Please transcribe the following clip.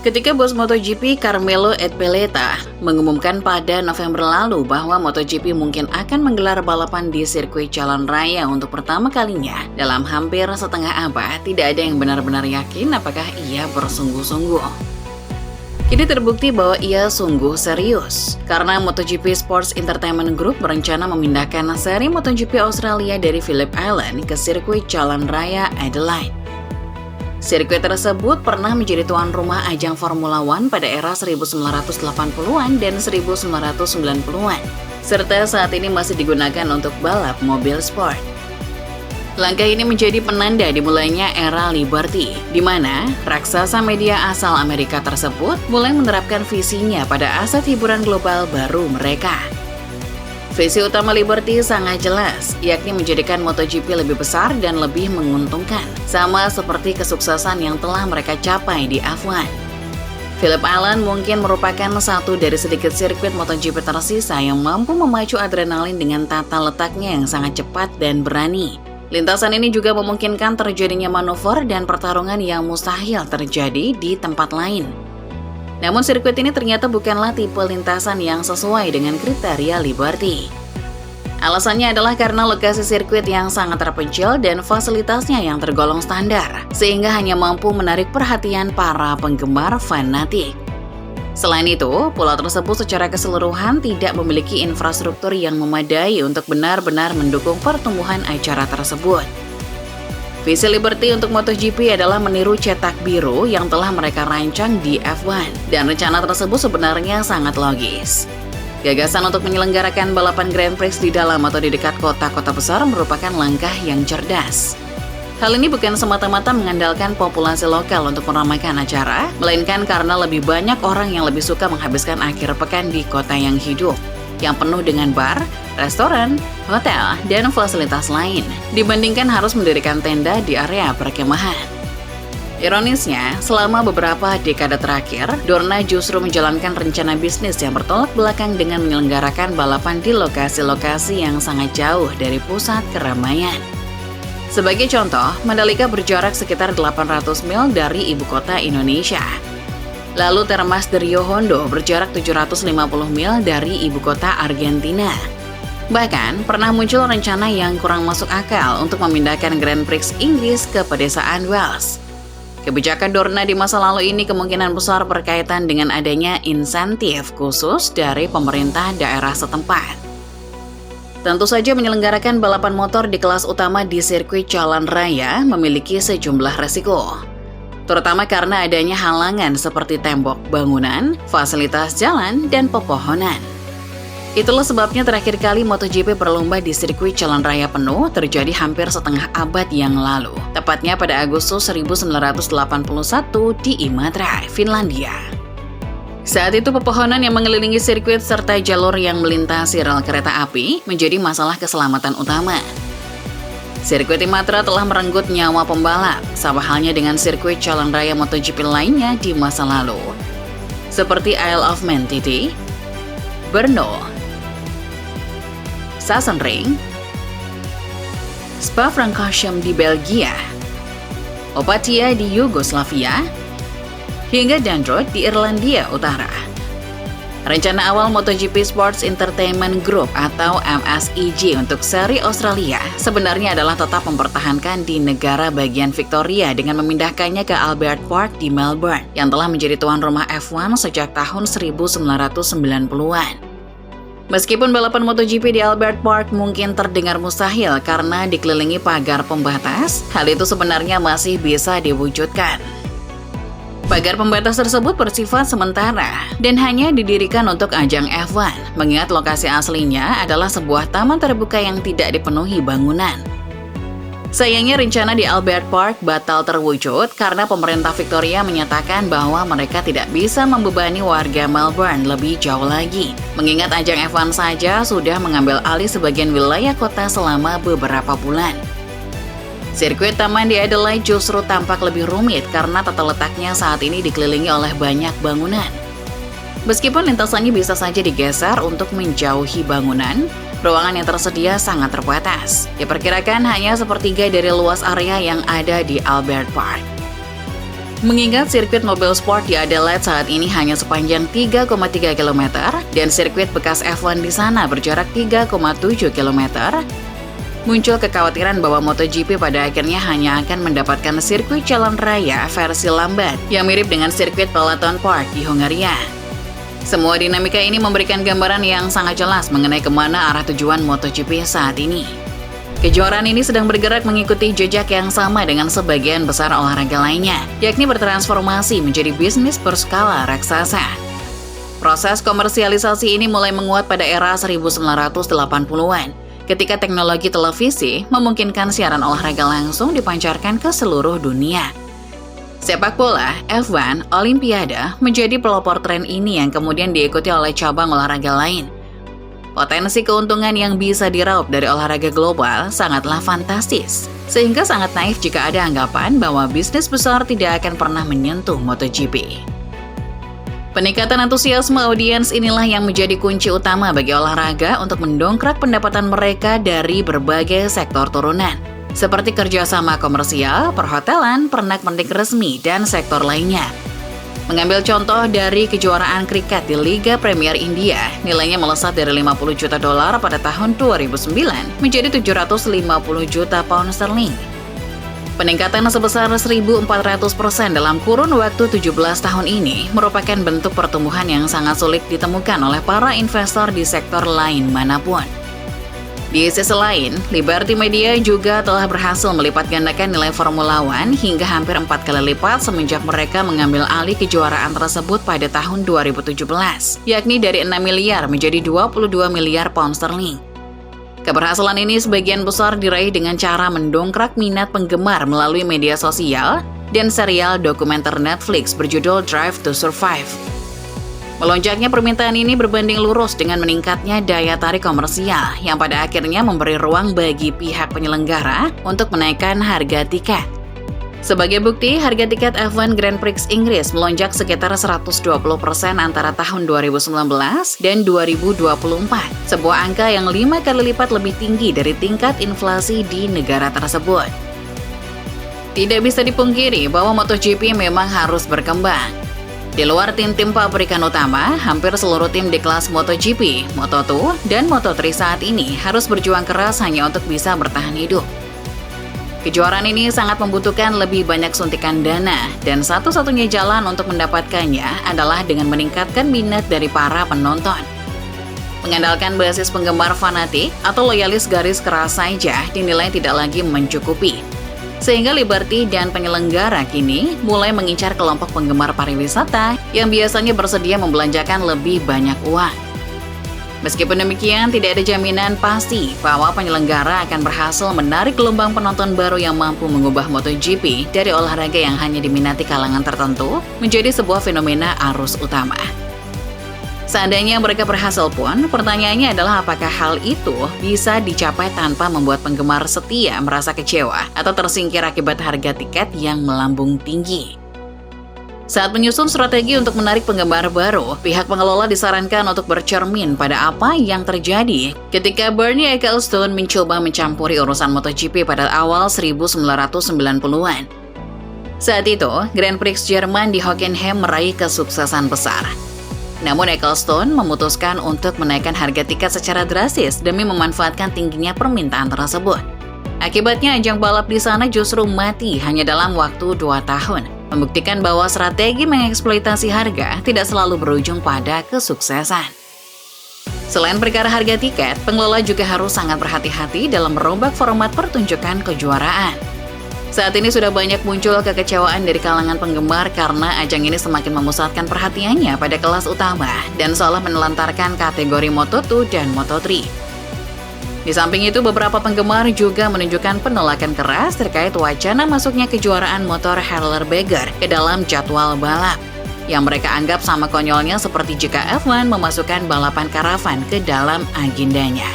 Ketika bos MotoGP Carmelo Ezpeleta mengumumkan pada November lalu bahwa MotoGP mungkin akan menggelar balapan di sirkuit jalan raya untuk pertama kalinya dalam hampir setengah abad, tidak ada yang benar-benar yakin apakah ia bersungguh-sungguh. Kini terbukti bahwa ia sungguh serius, karena MotoGP Sports Entertainment Group berencana memindahkan seri MotoGP Australia dari Phillip Island ke sirkuit jalan raya Adelaide. Sirkuit tersebut pernah menjadi tuan rumah ajang Formula One pada era 1980-an dan 1990-an, serta saat ini masih digunakan untuk balap mobil sport. Langkah ini menjadi penanda dimulainya era Liberty, di mana raksasa media asal Amerika tersebut mulai menerapkan visinya pada aset hiburan global baru mereka. Visi utama Liberty sangat jelas, yakni menjadikan MotoGP lebih besar dan lebih menguntungkan, sama seperti kesuksesan yang telah mereka capai di F1. Phillip Island mungkin merupakan satu dari sedikit sirkuit MotoGP tersisa yang mampu memacu adrenalin dengan tata letaknya yang sangat cepat dan berani. Lintasan ini juga memungkinkan terjadinya manuver dan pertarungan yang mustahil terjadi di tempat lain. Namun sirkuit ini ternyata bukanlah tipe lintasan yang sesuai dengan kriteria Liberty. Alasannya adalah karena lokasi sirkuit yang sangat terpencil dan fasilitasnya yang tergolong standar, sehingga hanya mampu menarik perhatian para penggemar fanatik. Selain itu, pulau tersebut secara keseluruhan tidak memiliki infrastruktur yang memadai untuk benar-benar mendukung pertumbuhan acara tersebut. Visi Liberty untuk MotoGP adalah meniru cetak biru yang telah mereka rancang di F1, dan rencana tersebut sebenarnya sangat logis. Gagasan untuk menyelenggarakan balapan Grand Prix di dalam atau di dekat kota-kota besar merupakan langkah yang cerdas. Hal ini bukan semata-mata mengandalkan populasi lokal untuk meramaikan acara, melainkan karena lebih banyak orang yang lebih suka menghabiskan akhir pekan di kota yang hidup, yang penuh dengan bar, restoran, hotel, dan fasilitas lain, dibandingkan harus mendirikan tenda di area perkemahan. Ironisnya, selama beberapa dekade terakhir, Dorna justru menjalankan rencana bisnis yang bertolak belakang dengan menyelenggarakan balapan di lokasi-lokasi yang sangat jauh dari pusat keramaian. Sebagai contoh, Mandalika berjarak sekitar 800 mil dari ibu kota Indonesia. Lalu Termas de Rio Hondo berjarak 750 mil dari ibu kota Argentina. Bahkan, pernah muncul rencana yang kurang masuk akal untuk memindahkan Grand Prix Inggris ke pedesaan Wales. Kebijakan Dorna di masa lalu ini kemungkinan besar berkaitan dengan adanya insentif khusus dari pemerintah daerah setempat. Tentu saja menyelenggarakan balapan motor di kelas utama di sirkuit jalan raya memiliki sejumlah resiko, terutama karena adanya halangan seperti tembok bangunan, fasilitas jalan, dan pepohonan. Itulah sebabnya terakhir kali MotoGP berlomba di sirkuit jalan raya penuh terjadi hampir setengah abad yang lalu, tepatnya pada Agustus 1981 di Imatra, Finlandia. Saat itu pepohonan yang mengelilingi sirkuit serta jalur yang melintasi rel kereta api menjadi masalah keselamatan utama. Sirkuit Imatra telah merenggut nyawa pembalap, sama halnya dengan sirkuit jalan raya MotoGP lainnya di masa lalu, seperti Isle of Man TT, Brno, Sachsenring, Spa-Francorchamps di Belgia, Opatija di Yugoslavia, hingga Zandvoort di Irlandia Utara. Rencana awal MotoGP Sports Entertainment Group atau MSEG untuk seri Australia sebenarnya adalah tetap mempertahankan di negara bagian Victoria dengan memindahkannya ke Albert Park di Melbourne yang telah menjadi tuan rumah F1 sejak tahun 1990-an. Meskipun balapan MotoGP di Albert Park mungkin terdengar mustahil karena dikelilingi pagar pembatas, hal itu sebenarnya masih bisa diwujudkan. Pagar pembatas tersebut bersifat sementara dan hanya didirikan untuk ajang F1, mengingat lokasi aslinya adalah sebuah taman terbuka yang tidak dipenuhi bangunan. Sayangnya rencana di Albert Park batal terwujud karena pemerintah Victoria menyatakan bahwa mereka tidak bisa membebani warga Melbourne lebih jauh lagi, mengingat ajang F1 saja sudah mengambil alih sebagian wilayah kota selama beberapa bulan. Sirkuit taman di Adelaide justru tampak lebih rumit karena tata letaknya saat ini dikelilingi oleh banyak bangunan. Meskipun lintasannya bisa saja digeser untuk menjauhi bangunan, ruangan yang tersedia sangat terbatas. Diperkirakan hanya sepertiga dari luas area yang ada di Albert Park. Mengingat sirkuit mobil sport di Adelaide saat ini hanya sepanjang 3,3 km dan sirkuit bekas F1 di sana berjarak 3,7 km, muncul kekhawatiran bahwa MotoGP pada akhirnya hanya akan mendapatkan sirkuit jalan raya versi lambat yang mirip dengan sirkuit Peloton Park di Hongaria. Semua dinamika ini memberikan gambaran yang sangat jelas mengenai kemana arah tujuan MotoGP saat ini. Kejuaraan ini sedang bergerak mengikuti jejak yang sama dengan sebagian besar olahraga lainnya, yakni bertransformasi menjadi bisnis berskala raksasa. Proses komersialisasi ini mulai menguat pada era 1980-an, ketika teknologi televisi memungkinkan siaran olahraga langsung dipancarkan ke seluruh dunia. Sepak bola, F1, Olimpiade menjadi pelopor tren ini yang kemudian diikuti oleh cabang olahraga lain. Potensi keuntungan yang bisa diraup dari olahraga global sangatlah fantastis, sehingga sangat naif jika ada anggapan bahwa bisnis besar tidak akan pernah menyentuh MotoGP. Peningkatan antusiasme audiens inilah yang menjadi kunci utama bagi olahraga untuk mendongkrak pendapatan mereka dari berbagai sektor turunan, seperti kerjasama komersial, perhotelan, pernak-pernik resmi, dan sektor lainnya. Mengambil contoh dari kejuaraan kriket di Liga Premier India, nilainya melesat dari 50 juta dolar pada tahun 2009 menjadi 750 juta pound sterling. Peningkatan sebesar 1.400% dalam kurun waktu 17 tahun ini merupakan bentuk pertumbuhan yang sangat sulit ditemukan oleh para investor di sektor lain manapun. Di sisi lain, Liberty Media juga telah berhasil melipat gandakan nilai Formula One hingga hampir 4 kali lipat semenjak mereka mengambil alih kejuaraan tersebut pada tahun 2017, yakni dari 6 miliar menjadi 22 miliar pound sterling. Keberhasilan ini sebagian besar diraih dengan cara mendongkrak minat penggemar melalui media sosial dan serial dokumenter Netflix berjudul Drive to Survive. Melonjaknya permintaan ini berbanding lurus dengan meningkatnya daya tarik komersial yang pada akhirnya memberi ruang bagi pihak penyelenggara untuk menaikkan harga tiket. Sebagai bukti, harga tiket F1 Grand Prix Inggris melonjak sekitar 120% antara tahun 2019 dan 2024, sebuah angka yang 5 kali lipat lebih tinggi dari tingkat inflasi di negara tersebut. Tidak bisa dipungkiri bahwa MotoGP memang harus berkembang. Di luar tim-tim pabrikan utama, hampir seluruh tim di kelas MotoGP, Moto2, dan Moto3 saat ini harus berjuang keras hanya untuk bisa bertahan hidup. Kejuaraan ini sangat membutuhkan lebih banyak suntikan dana, dan satu-satunya jalan untuk mendapatkannya adalah dengan meningkatkan minat dari para penonton. Mengandalkan basis penggemar fanatik atau loyalis garis keras saja dinilai tidak lagi mencukupi. Sehingga Liberty dan penyelenggara kini mulai mengincar kelompok penggemar pariwisata yang biasanya bersedia membelanjakan lebih banyak uang. Meskipun demikian, tidak ada jaminan pasti bahwa penyelenggara akan berhasil menarik gelombang penonton baru yang mampu mengubah MotoGP dari olahraga yang hanya diminati kalangan tertentu menjadi sebuah fenomena arus utama. Seandainya mereka berhasil pun, pertanyaannya adalah apakah hal itu bisa dicapai tanpa membuat penggemar setia merasa kecewa atau tersingkir akibat harga tiket yang melambung tinggi. Saat menyusun strategi untuk menarik penggemar baru, pihak pengelola disarankan untuk bercermin pada apa yang terjadi ketika Bernie Ecclestone mencoba mencampuri urusan MotoGP pada awal 1990-an. Saat itu, Grand Prix Jerman di Hockenheim meraih kesuksesan besar. Namun Ecclestone memutuskan untuk menaikkan harga tiket secara drastis demi memanfaatkan tingginya permintaan tersebut. Akibatnya ajang balap di sana justru mati hanya dalam waktu 2 tahun, membuktikan bahwa strategi mengeksploitasi harga tidak selalu berujung pada kesuksesan. Selain perkara harga tiket, pengelola juga harus sangat berhati-hati dalam merombak format pertunjukan kejuaraan. Saat ini sudah banyak muncul kekecewaan dari kalangan penggemar karena ajang ini semakin memusatkan perhatiannya pada kelas utama dan seolah menelantarkan kategori Moto2 dan Moto3. Di samping itu, beberapa penggemar juga menunjukkan penolakan keras terkait wacana masuknya kejuaraan motor Harley-Berger ke dalam jadwal balap, yang mereka anggap sama konyolnya seperti jika F1 memasukkan balapan karavan ke dalam agendanya.